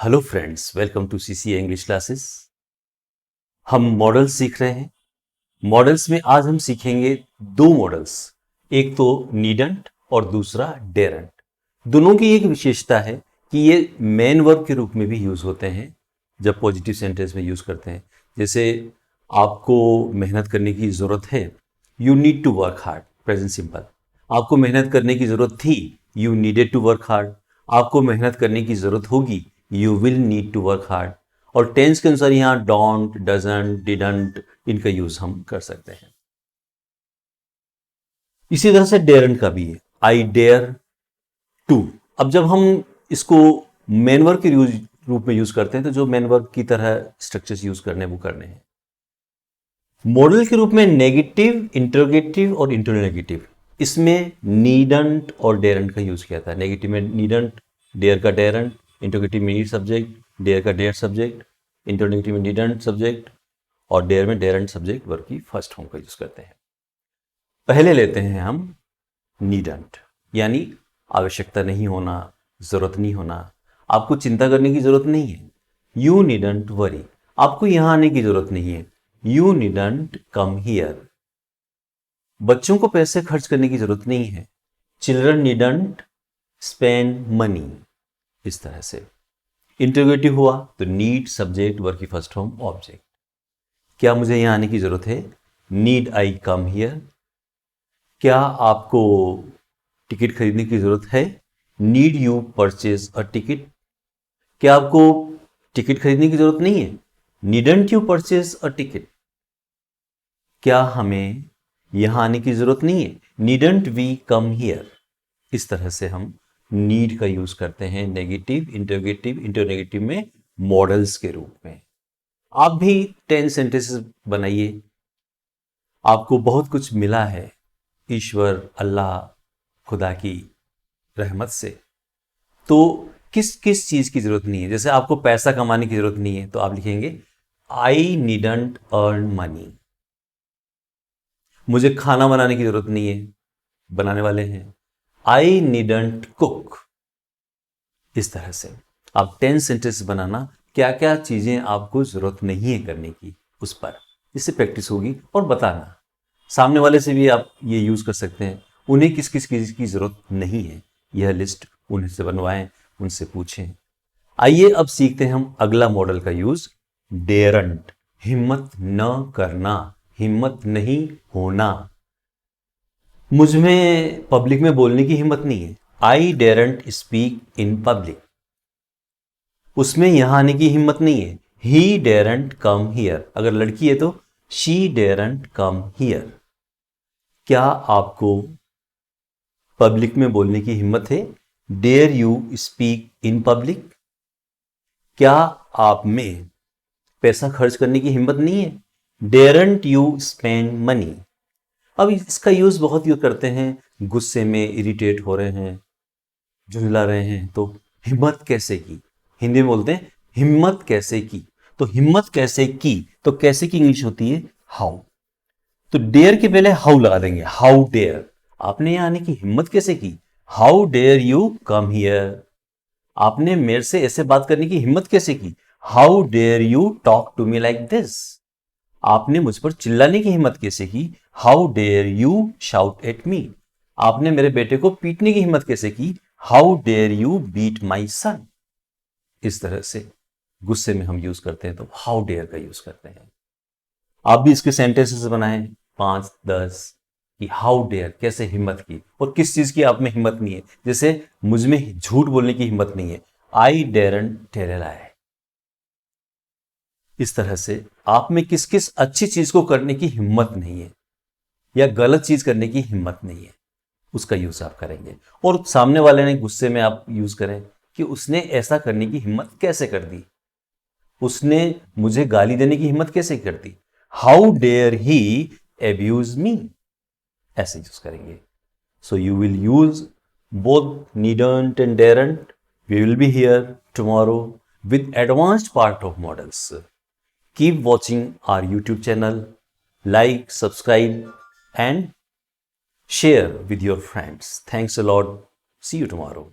Hello friends, welcome to CC English classes. हम models सीख रहे हैं। मॉडल्स में आज हम सीखेंगे दो मॉडल्स, एक तो नीडंट और दूसरा डेरंट। दोनों की एक विशेषता है कि ये मेन वर्ब के रूप में भी यूज होते हैं जब पॉजिटिव सेंटेंस में यूज करते हैं। जैसे आपको मेहनत करने की जरूरत है, you need to work hard, present simple. आपको मेहनत करने की जरूरत थी, you needed to work hard. आपको मेहनत करने की जरूरत होगी, you will need to work hard. और टेंस के अनुसार यहां डोंट, डजंट, डिडंट, इनका यूज हम कर सकते हैं। इसी तरह से डेयरंट का भी है, आई डेयर टू। अब जब हम इसको मेन वर्ब के रूप में यूज करते हैं तो जो मेन वर्ब की तरह स्ट्रक्चर्स यूज करने वो करने हैं। मॉडल के रूप में नेगेटिव, इंटरोगेटिव और इंटरनेगेटिव, इसमें नीडंट और डेरंट का यूज किया था। नेगेटिव में नीडंट, डेयर का डेरंट, इंटरोगेटिव में नीड सब्जेक्ट, डेयर का डेयर सब्जेक्ट, इंटरनेगेटिव में नीडंट सब्जेक्ट और डेयर में डेरंट सब्जेक्ट वर्ब की फर्स्ट फॉर्म का यूज करते हैं। पहले लेते हैं हम नीडंट, यानी आवश्यकता नहीं होना, जरूरत नहीं होना, आपको चिंता करने की जरूरत नहीं है। यू नीडंट वरी, आपको यहां आने की जरूरत नहीं है। यू नीडंट कम हियर, बच्चों को पैसे खर्च करने की जरूरत नहीं है। Children needn't spend money. इस तरह से इंटरोगेटिव हुआ तो नीड सब्जेक्ट वर्ब की फर्स्ट फॉर्म ऑब्जेक्ट। क्या मुझे यहां आने की जरूरत है, नीड आई कम हियर। क्या आपको टिकट खरीदने की जरूरत है, need you purchase a ticket. क्या आपको टिकट खरीदने की जरूरत नहीं है, needn't you purchase a ticket. क्या हमें यहां आने की जरूरत नहीं है, नीडंट वी कम हियर। इस तरह से हम नीड का यूज करते हैं नेगेटिव, इंटरोगेटिव, इंटरनेगेटिव में मॉडल्स के रूप में। आप भी 10 सेंटेंसेस बनाइए। आपको बहुत कुछ मिला है ईश्वर, अल्लाह, खुदा की रहमत से। तो किस किस चीज की जरूरत नहीं है। जैसे आपको पैसा कमाने की जरूरत नहीं है तो आप लिखेंगे आई नीडंट अर्न मनी। मुझे खाना बनाने की जरूरत नहीं है, बनाने वाले हैं। आई नीडंट कुक। इस तरह से आप 10 सेंटेंस बनाना, क्या क्या चीजें आपको जरूरत नहीं है करने की उस पर, इससे प्रैक्टिस होगी। और बताना सामने वाले से भी आप ये यूज कर सकते हैं, उन्हें किस किस चीज की जरूरत नहीं है, यह लिस्ट उनसे बनवाएं, उनसे पूछें। आइए अब सीखते हैं हम अगला मॉडल का यूज, डेरंट, हिम्मत न करना, हिम्मत नहीं होना। मुझ में पब्लिक में बोलने की हिम्मत नहीं है, आई डेरंट स्पीक इन पब्लिक। उसमें यहां आने की हिम्मत नहीं है, ही डेरंट कम हियर। अगर लड़की है तो शी डेरंट कम हियर। क्या आपको पब्लिक में बोलने की हिम्मत है, dare you speak in public. क्या आप में पैसा खर्च करने की हिम्मत नहीं है, डेरंट यू स्पेंड मनी। अब इसका यूज बहुत यूज करते हैं, गुस्से में, इरिटेट हो रहे हैं, झुंझला रहे हैं तो हिम्मत कैसे की। हिंदी में बोलते हैं हिम्मत कैसे की। तो हिम्मत कैसे की, तो कैसे की इंग्लिश होती है हाउ। तो डेयर के पहले हाउ लगा देंगे, हाउ डेयर, आपने यहां आने की हिम्मत कैसे की, how dare you come here. आपने मेरे से ऐसे बात करने की हिम्मत कैसे की, how dare you talk to me like this. आपने मुझ पर चिल्लाने की हिम्मत कैसे की, how dare you shout at me. आपने मेरे बेटे को पीटने की हिम्मत कैसे की, how dare you beat my son. इस तरह से गुस्से में हम यूज करते हैं तो हाउ डेयर का यूज करते हैं। आप भी इसके सेंटेंसेस बनाएं 5-10 कि हाउ डेयर, कैसे हिम्मत की, और किस चीज की आप में हिम्मत नहीं है। जैसे मुझ में झूठ बोलने की हिम्मत नहीं है, आई डेरंट टेल अ लाई। इस तरह से आप में किस किस अच्छी चीज को करने की हिम्मत नहीं है या गलत चीज करने की हिम्मत नहीं है, उसका यूज आप करेंगे। और सामने वाले ने गुस्से में आप यूज करें कि उसने ऐसा करने की हिम्मत कैसे कर दी, उसने मुझे गाली देने की हिम्मत कैसे कर दी, how dare he abuse me. ऐसे यूज करेंगे। So you will use both needn't and daren't. We will be here tomorrow with advanced part of models. Keep watching our YouTube channel, like, subscribe, and share with your friends. Thanks a lot. See you tomorrow.